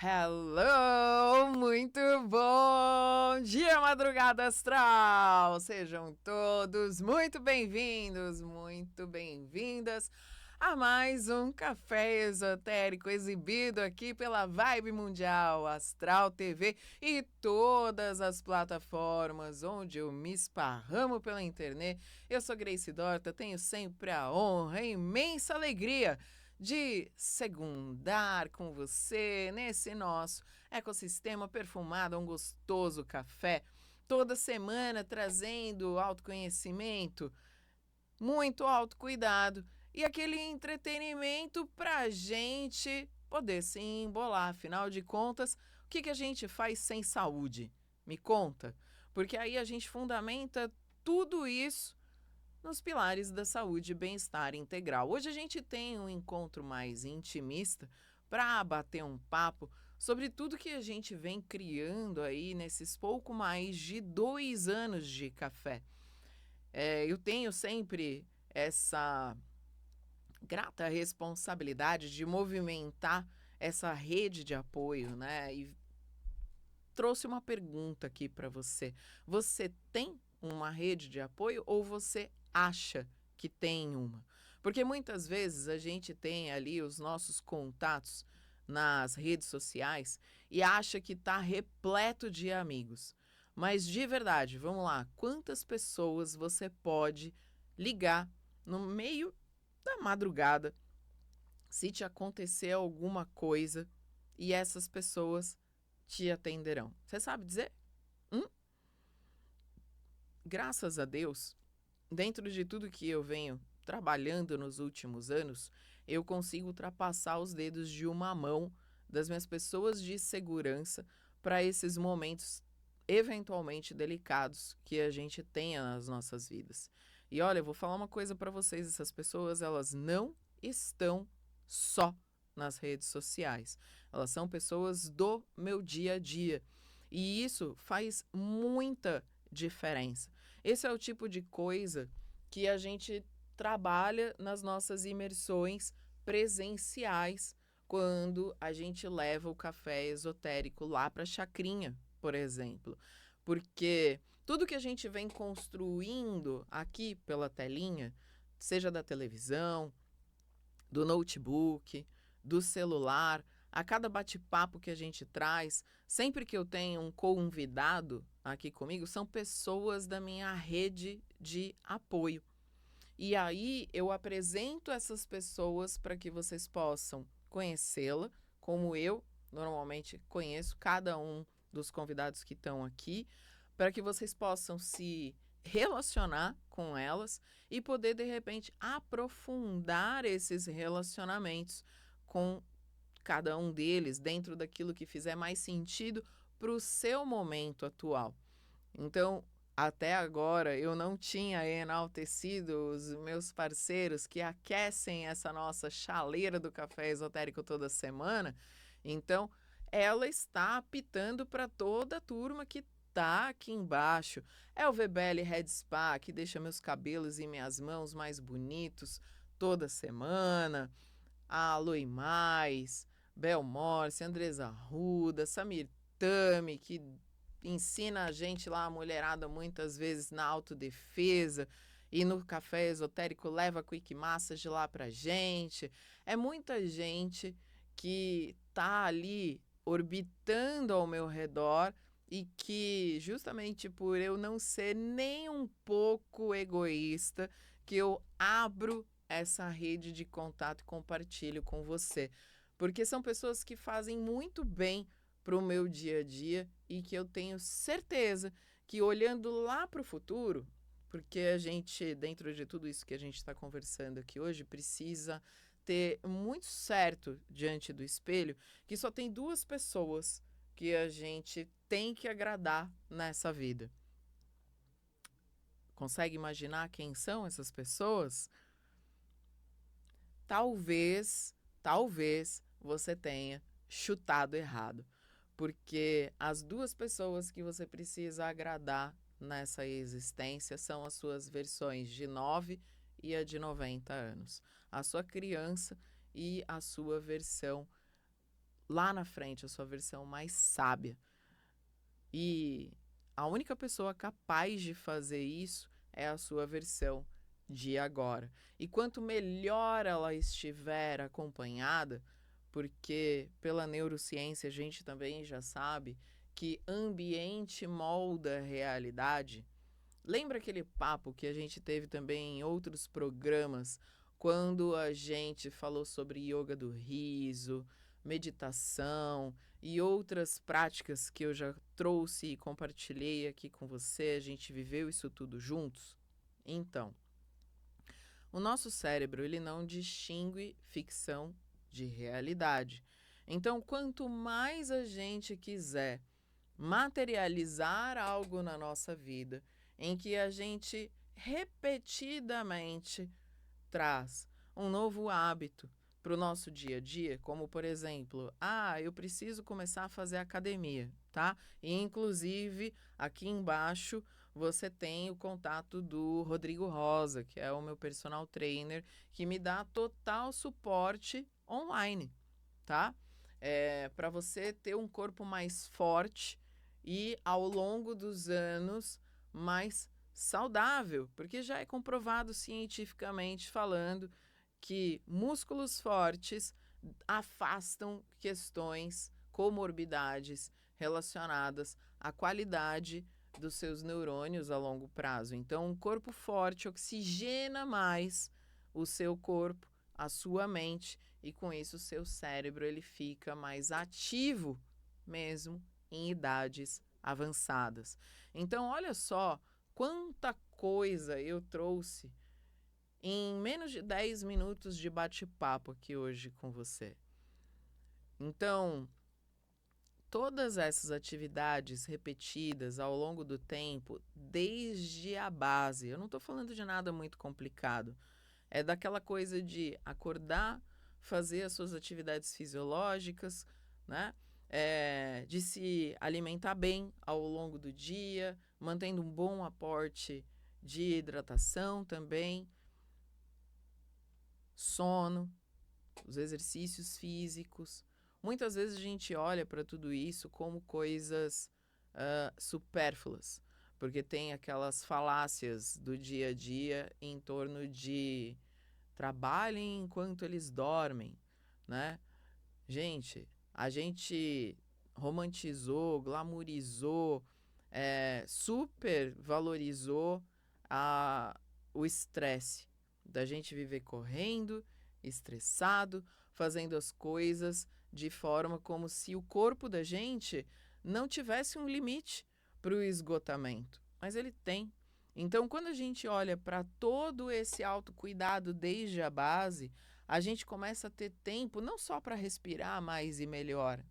Hello, muito bom dia, madrugada astral! Sejam todos muito bem-vindos, muito bem-vindas a mais um café esotérico exibido aqui pela Vibe Mundial, Astral TV e todas as plataformas onde eu me esparramo pela internet. Eu sou Grace Dorta, tenho sempre a honra e imensa alegria de segundar com você nesse nosso ecossistema perfumado a um gostoso café, toda semana trazendo autoconhecimento, muito autocuidado e aquele entretenimento pra gente poder se embolar. Afinal de contas, o que a gente faz sem saúde? Me conta, porque aí a gente fundamenta tudo isso nos pilares da saúde e bem-estar integral. Hoje a gente tem um encontro mais intimista para bater um papo sobre tudo que a gente vem criando aí nesses pouco mais de 2 anos de café. Eu tenho sempre essa grata responsabilidade de movimentar essa rede de apoio, né? E trouxe uma pergunta aqui para você. Você tem uma rede de apoio ou você acha que tem uma? Porque muitas vezes a gente tem ali os nossos contatos nas redes sociais e acha que está repleto de amigos. Mas de verdade, vamos lá, quantas pessoas você pode ligar no meio da madrugada se te acontecer alguma coisa e essas pessoas te atenderão? Você sabe dizer? Graças a Deus, dentro de tudo que eu venho trabalhando nos últimos anos, eu consigo ultrapassar os dedos de uma mão das minhas pessoas de segurança para esses momentos eventualmente delicados que a gente tenha nas nossas vidas. E olha, eu vou falar uma coisa para vocês, essas pessoas, elas não estão só nas redes sociais. Elas são pessoas do meu dia a dia. E isso faz muita diferença. Esse é o tipo de coisa que a gente trabalha nas nossas imersões presenciais quando a gente leva o café esotérico lá para a chacrinha, por exemplo. Porque tudo que a gente vem construindo aqui pela telinha, seja da televisão, do notebook, do celular, a cada bate-papo que a gente traz, sempre que eu tenho um convidado aqui comigo, são pessoas da minha rede de apoio. E aí eu apresento essas pessoas para que vocês possam conhecê-la, como eu normalmente conheço cada um dos convidados que estão aqui, para que vocês possam se relacionar com elas e poder, de repente, aprofundar esses relacionamentos com cada um deles dentro daquilo que fizer mais sentido para o seu momento atual. Então, até agora eu não tinha enaltecido os meus parceiros que aquecem essa nossa chaleira do café esotérico toda semana. Então, ela está apitando para toda a turma que tá aqui embaixo. É o VBL Head Spa, que deixa meus cabelos e minhas mãos mais bonitos toda semana. A Aloy Mais, Bel Morse, Andresa Arruda, Samir Tami, que ensina a gente lá, a mulherada, muitas vezes na autodefesa, e no café esotérico leva Quick Massage lá pra gente. É muita gente que tá ali orbitando ao meu redor e que, justamente por eu não ser nem um pouco egoísta, que eu abro essa rede de contato e compartilho com você. Porque são pessoas que fazem muito bem para o meu dia a dia e que eu tenho certeza que, olhando lá para o futuro, porque a gente, dentro de tudo isso que a gente está conversando aqui hoje, precisa ter muito certo diante do espelho que só tem 2 pessoas que a gente tem que agradar nessa vida. Consegue imaginar quem são essas pessoas? Talvez você tenha chutado errado, porque as 2 pessoas que você precisa agradar nessa existência são as suas versões de 9 e a de 90 anos. A sua criança e a sua versão lá na frente, a sua versão mais sábia. E a única pessoa capaz de fazer isso é a sua versão de agora. E quanto melhor ela estiver acompanhada, porque pela neurociência a gente também já sabe que ambiente molda a realidade. Lembra aquele papo que a gente teve também em outros programas, quando a gente falou sobre yoga do riso, meditação e outras práticas que eu já trouxe e compartilhei aqui com você, a gente viveu isso tudo juntos? Então, o nosso cérebro, ele não distingue ficção de realidade. Então, quanto mais a gente quiser materializar algo na nossa vida, em que a gente repetidamente traz um novo hábito para o nosso dia a dia, como por exemplo, eu preciso começar a fazer academia, tá? E inclusive aqui embaixo você tem o contato do Rodrigo Rosa, que é o meu personal trainer, que me dá total suporte online, tá? Para você ter um corpo mais forte e ao longo dos anos mais saudável, porque já é comprovado cientificamente falando que músculos fortes afastam questões, comorbidades relacionadas à qualidade dos seus neurônios a longo prazo. Então, um corpo forte oxigena mais o seu corpo, a sua mente, e com isso o seu cérebro ele fica mais ativo mesmo em idades avançadas. Então, olha só quanta coisa eu trouxe em menos de 10 minutos de bate-papo aqui hoje com você. Então, todas essas atividades repetidas ao longo do tempo, desde a base, eu não estou falando de nada muito complicado, é daquela coisa de acordar, fazer as suas atividades fisiológicas, né? De se alimentar bem ao longo do dia, mantendo um bom aporte de hidratação também, sono, os exercícios físicos. Muitas vezes a gente olha para tudo isso como coisas supérfluas, porque tem aquelas falácias do dia a dia em torno de trabalhem enquanto eles dormem, né? Gente, a gente romantizou, glamourizou, super valorizou a, o estresse da gente viver correndo, estressado, fazendo as coisas de forma como se o corpo da gente não tivesse um limite para o esgotamento, mas ele tem. Então, quando a gente olha para todo esse autocuidado desde a base, a gente começa a ter tempo não só para respirar mais e melhor,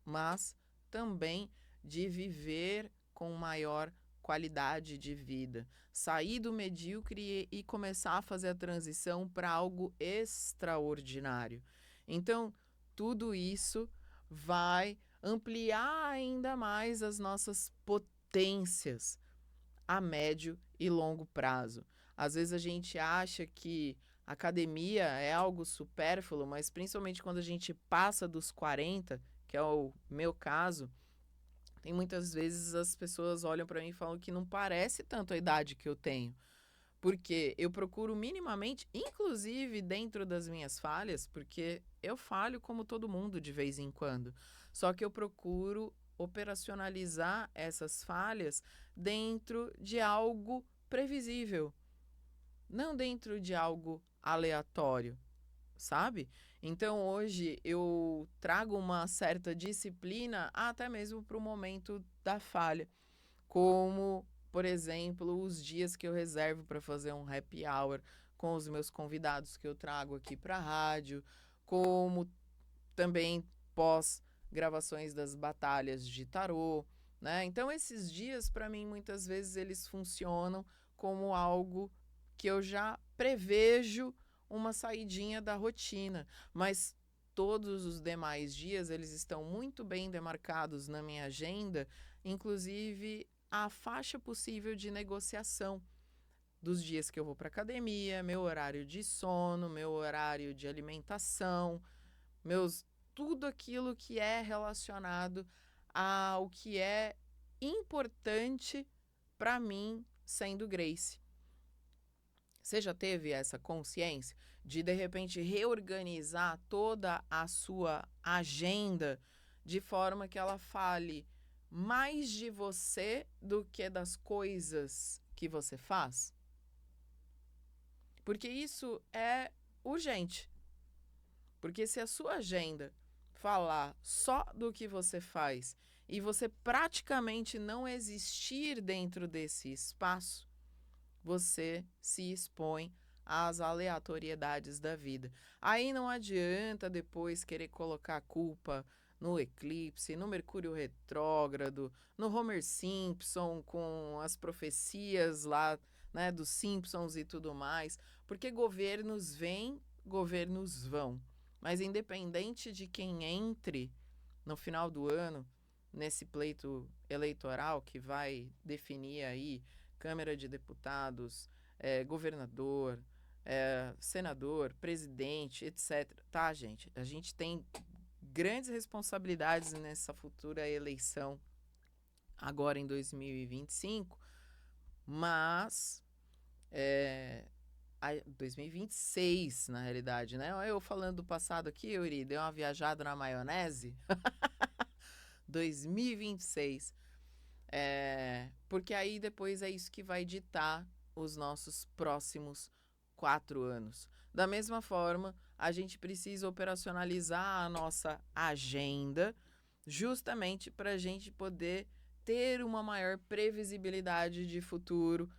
mas também de viver com maior qualidade de vida, sair do medíocre e começar a fazer a transição para algo extraordinário. Então, tudo isso vai ampliar ainda mais as nossas potências a médio e longo prazo. Às vezes a gente acha que academia é algo supérfluo, mas principalmente quando a gente passa dos 40, que é o meu caso, tem muitas vezes as pessoas olham para mim e falam que não parece tanto a idade que eu tenho. Porque eu procuro minimamente, inclusive dentro das minhas falhas, porque eu falho como todo mundo de vez em quando. Só que eu procuro operacionalizar essas falhas dentro de algo previsível, não dentro de algo aleatório, sabe? Então hoje eu trago uma certa disciplina até mesmo para o momento da falha, como, por exemplo, os dias que eu reservo para fazer um happy hour com os meus convidados que eu trago aqui para a rádio, como também pós gravações das batalhas de tarô, né? Então esses dias para mim muitas vezes eles funcionam como algo que eu já prevejo uma saidinha da rotina, mas todos os demais dias eles estão muito bem demarcados na minha agenda, inclusive a faixa possível de negociação dos dias que eu vou para academia, meu horário de sono, meu horário de alimentação, meus tudo aquilo que é relacionado ao que é importante para mim sendo Grace. Você já teve essa consciência de repente, reorganizar toda a sua agenda de forma que ela fale mais de você do que das coisas que você faz? Porque isso é urgente. Porque se a sua agenda falar só do que você faz e você praticamente não existir dentro desse espaço, você se expõe às aleatoriedades da vida. Aí não adianta depois querer colocar a culpa no eclipse, no Mercúrio retrógrado, no Homer Simpson com as profecias lá, né, dos Simpsons e tudo mais, porque governos vêm, governos vão. Mas independente de quem entre no final do ano, nesse pleito eleitoral que vai definir aí Câmara de Deputados, governador, senador, presidente, etc. Tá, gente? A gente tem grandes responsabilidades nessa futura eleição agora em 2025, mas 2026, na realidade, né? Eu falando do passado aqui, Yuri, deu uma viajada na maionese. 2026. Porque aí depois é isso que vai ditar os nossos próximos 4 anos. Da mesma forma, a gente precisa operacionalizar a nossa agenda justamente para a gente poder ter uma maior previsibilidade de futuro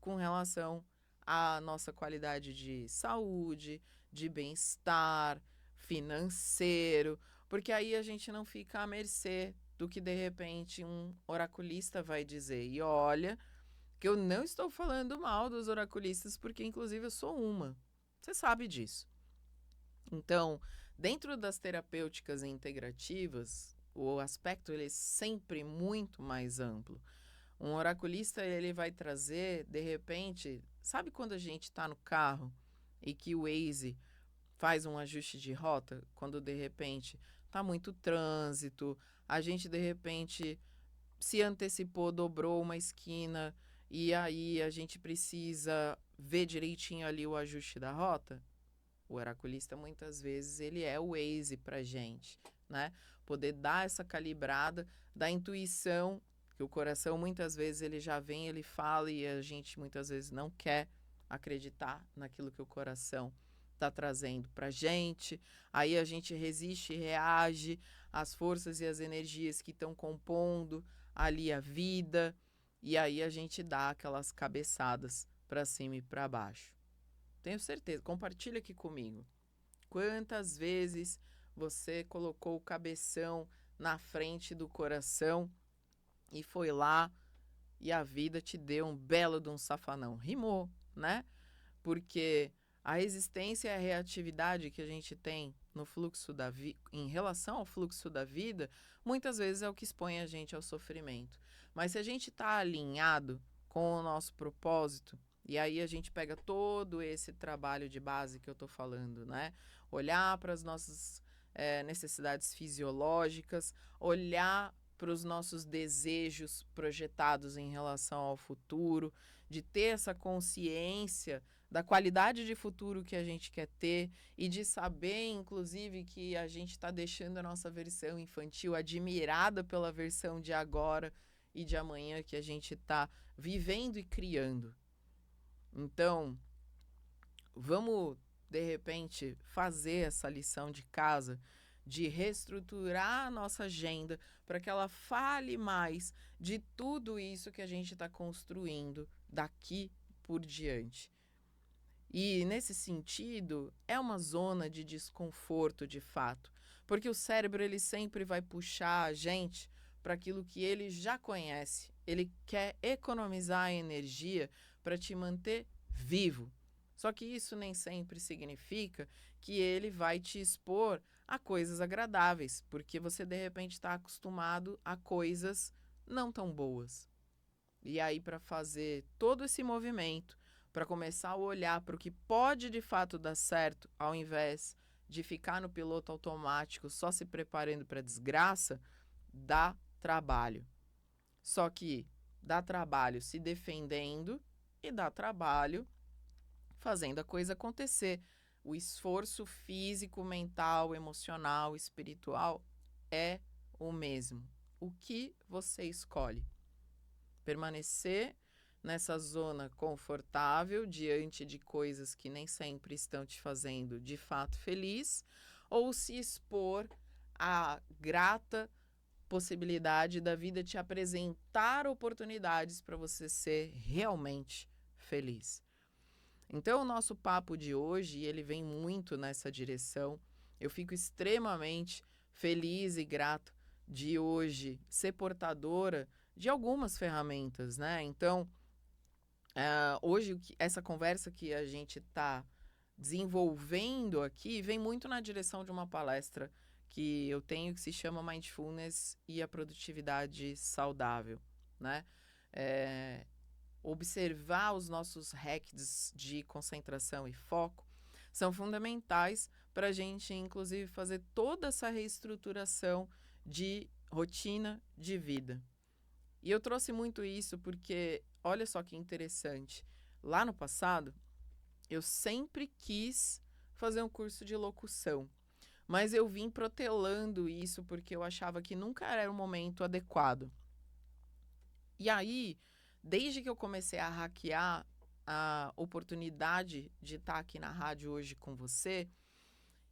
com relação à nossa qualidade de saúde, de bem-estar financeiro, porque aí a gente não fica à mercê do que de repente um oraculista vai dizer. E olha, que eu não estou falando mal dos oraculistas, porque inclusive eu sou uma. Você sabe disso. Então, dentro das terapêuticas integrativas, o aspecto ele é sempre muito mais amplo. Um oraculista ele vai trazer, de repente, sabe quando a gente está no carro e que o Waze faz um ajuste de rota, quando de repente tá muito trânsito, a gente de repente se antecipou, dobrou uma esquina e aí a gente precisa ver direitinho ali o ajuste da rota? O oraculista muitas vezes ele é o Waze pra gente, né? Poder dar essa calibrada da intuição, que o coração muitas vezes ele já vem, ele fala e a gente muitas vezes não quer acreditar naquilo que o coração está trazendo pra gente. Aí a gente resiste e reage às forças e às energias que estão compondo ali a vida, e aí a gente dá aquelas cabeçadas para cima e para baixo. Tenho certeza, compartilha aqui comigo. Quantas vezes você colocou o cabeção na frente do coração e foi lá e a vida te deu um belo de um safanão? Rimou, né? Porque a resistência e a reatividade que a gente tem no fluxo da vida, em relação ao fluxo da vida, muitas vezes é o que expõe a gente ao sofrimento. Mas se a gente está alinhado com o nosso propósito, e aí a gente pega todo esse trabalho de base que eu estou falando, né? Olhar para as nossas necessidades fisiológicas, olhar para os nossos desejos projetados em relação ao futuro, de ter essa consciência da qualidade de futuro que a gente quer ter e de saber, inclusive, que a gente está deixando a nossa versão infantil admirada pela versão de agora e de amanhã que a gente está vivendo e criando. Então, vamos, de repente, fazer essa lição de casa de reestruturar a nossa agenda para que ela fale mais de tudo isso que a gente está construindo daqui por diante. E, nesse sentido, é uma zona de desconforto de fato, porque o cérebro ele sempre vai puxar a gente para aquilo que ele já conhece. Ele quer economizar energia para te manter vivo. Só que isso nem sempre significa que ele vai te expor a coisas agradáveis, porque você de repente está acostumado a coisas não tão boas. E aí, para fazer todo esse movimento, para começar a olhar para o que pode de fato dar certo, ao invés de ficar no piloto automático só se preparando para desgraça, dá trabalho. Só que dá trabalho se defendendo e dá trabalho fazendo a coisa acontecer. O esforço físico, mental, emocional, espiritual é o mesmo. O que você escolhe? Permanecer nessa zona confortável diante de coisas que nem sempre estão te fazendo de fato feliz, ou se expor à grata possibilidade da vida te apresentar oportunidades para você ser realmente feliz. Então, o nosso papo de hoje, ele vem muito nessa direção. Eu fico extremamente feliz e grato de hoje ser portadora de algumas ferramentas, né? Então, hoje, essa conversa que a gente está desenvolvendo aqui vem muito na direção de uma palestra que eu tenho que se chama Mindfulness e a Produtividade Saudável, né? Observar os nossos hacks de concentração e foco são fundamentais para a gente, inclusive, fazer toda essa reestruturação de rotina de vida. E eu trouxe muito isso porque, olha só que interessante, lá no passado, eu sempre quis fazer um curso de locução, mas eu vim protelando isso porque eu achava que nunca era o momento adequado. E aí, desde que eu comecei a hackear a oportunidade de estar aqui na rádio hoje com você,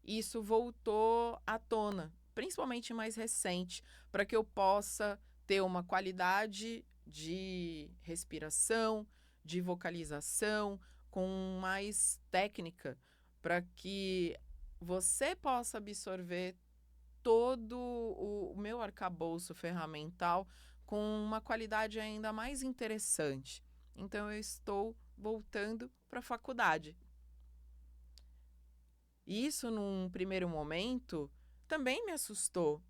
isso voltou à tona, principalmente mais recente, para que eu possa ter uma qualidade de respiração, de vocalização, com mais técnica, para que você possa absorver todo o meu arcabouço ferramental com uma qualidade ainda mais interessante. Então, eu estou voltando para a faculdade. Isso, num primeiro momento, também me assustou.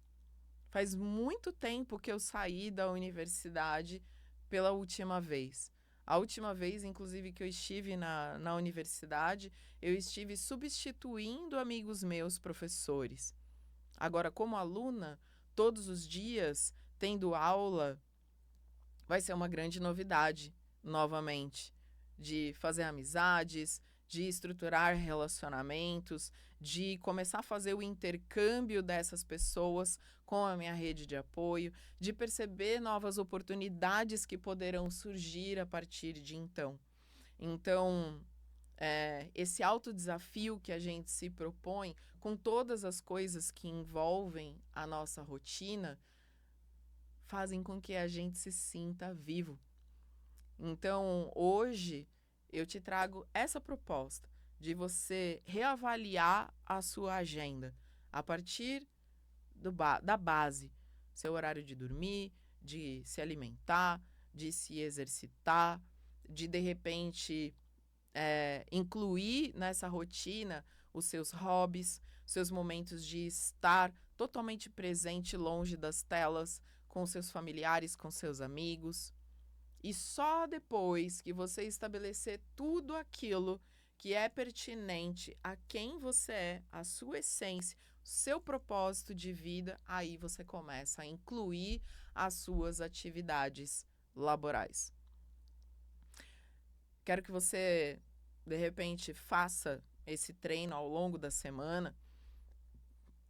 Faz muito tempo que eu saí da universidade pela última vez. A última vez, inclusive, que eu estive na universidade, eu estive substituindo amigos meus, professores. Agora, como aluna, todos os dias, tendo aula, vai ser uma grande novidade, novamente, de fazer amizades, de estruturar relacionamentos, de começar a fazer o intercâmbio dessas pessoas com a minha rede de apoio, de perceber novas oportunidades que poderão surgir a partir de então. Então, esse autodesafio que a gente se propõe, com todas as coisas que envolvem a nossa rotina, fazem com que a gente se sinta vivo. Então, hoje, eu te trago essa proposta de você reavaliar a sua agenda a partir da base. Seu horário de dormir, de se alimentar, de se exercitar, de repente, incluir nessa rotina os seus hobbies, seus momentos de estar totalmente presente longe das telas, com seus familiares, com seus amigos. E só depois que você estabelecer tudo aquilo que é pertinente a quem você é, a sua essência, seu propósito de vida, aí você começa a incluir as suas atividades laborais. Quero que você, de repente, faça esse treino ao longo da semana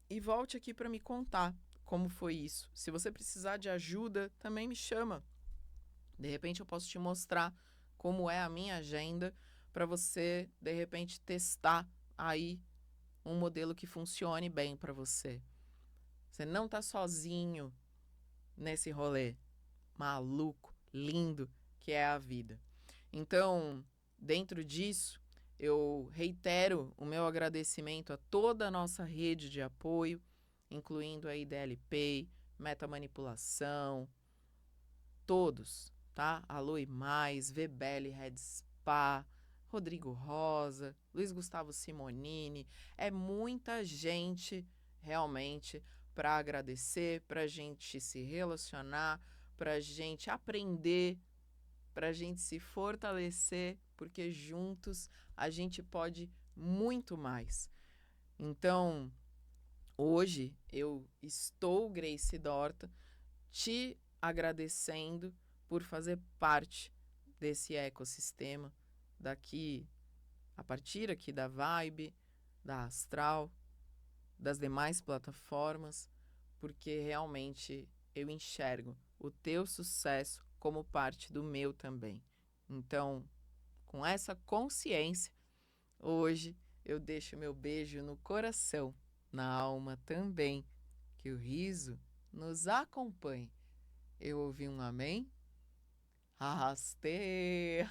e volte aqui para me contar como foi isso. Se você precisar de ajuda, também me chama. De repente eu posso te mostrar como é a minha agenda para você, de repente, testar aí um modelo que funcione bem para você. Você não está sozinho nesse rolê maluco, lindo que é a vida. Então, dentro disso, eu reitero o meu agradecimento a toda a nossa rede de apoio, incluindo a IDLP, Metamanipulação, todos, tá? Alô e Mais, VBL Red Spa, Rodrigo Rosa, Luiz Gustavo Simonini. É muita gente realmente para agradecer, para a gente se relacionar, para a gente aprender, para a gente se fortalecer, porque juntos a gente pode muito mais. Então, hoje eu estou, Grace Dorta, te agradecendo por fazer parte desse ecossistema daqui, a partir aqui da Vibe, da Astral, das demais plataformas, porque realmente eu enxergo o teu sucesso como parte do meu também. Então, com essa consciência, hoje eu deixo meu beijo no coração, na alma também, que o riso nos acompanhe. Eu ouvi um amém? Arrastei!